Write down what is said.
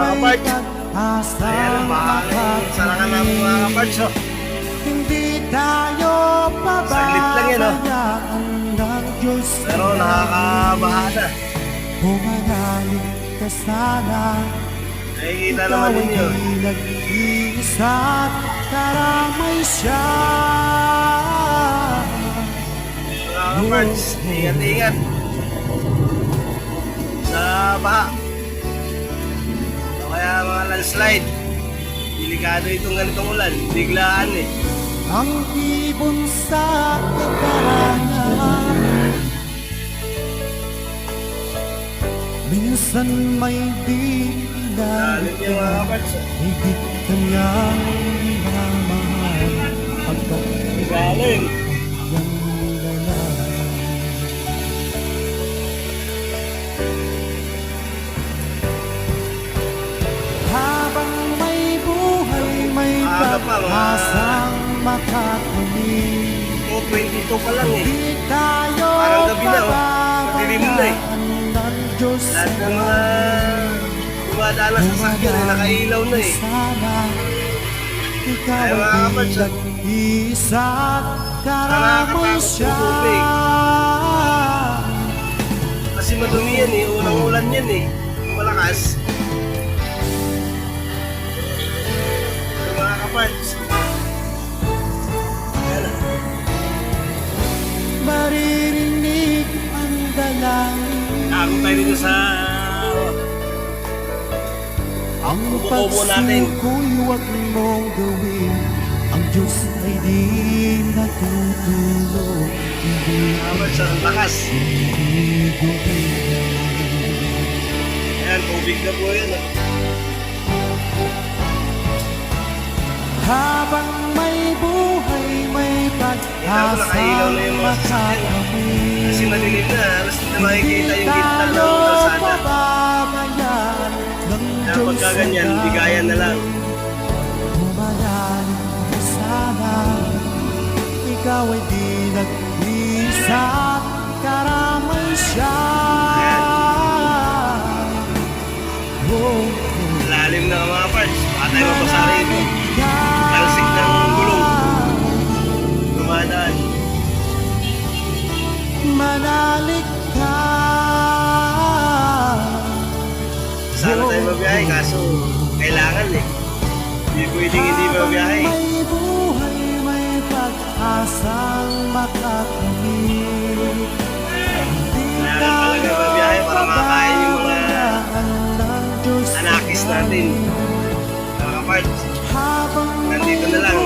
may kaparts. pag-asa Ayan, sarakan na mga kaparts, oh. Hindi tayo Saglit lang yan, oh. pababayaan ng Diyos. Pero nakakabaha na. Pumanalig ka sana. Nakikita naman ninyo. Ikaw ay nag-iisa at karamay siya. Mga kaparts, ingat-ingat sa baha. O kaya mga landslide. Delikado itong ganitong ulan. Biglaan eh. Ang ibon sa kakarangan, minsan may di Lalim yung mga kaparts, oh. higit kanyang minamahal. Pagkat Galing. yung lalaki, habang may buhay, may Aga pa, mga- pag-asang makakamit. 2:22 pa lang eh. Di tayo Parang gabi na, oh. Madilim na eh. pababayaan ng Diyos. Lahat ng mga dumadaan sa sasakyan ay nakailaw na eh. Sana ikaw Ay, mga ay kaparts, oh. nag-iisa at karamay Nakakatakot siya. yung tubig. Kasi madumi yan eh. Unang ulan yan eh. Malakas. So, mga kaparts. Ayan ah. Maririnig ang dalangin, Ako tayo dito sa ang Kubo natin. pagsuko'y huwag mong gawin. Ang Diyos ay di natutulog, hindi kaparts sa lakas. gawin. Ayan, tubig na po yun ah. Habang may buhay, may Kita mo, nakailaw na yung mga sasakyan. Kasi madilim na. Halos na makikita yung gitna ng kalsada. Kaya pagka ganyan, bigayan na lang. Pumanalig sana, ikaw ay di nag-isa at karamay siya. Oh, Lalim na mga parts. Baka tayo mapasari ito. Talsik ng gulong. Dumadaan. manalig ka. Sana tayo mabiyahe kaso kailangan eh. Hindi pwedeng hindi mabiyahe. May buhay, may pag-asang makakamit. Kailangan talaga mabiyahe para makain yung mga anakis natin. Mga parts. Nandito na lang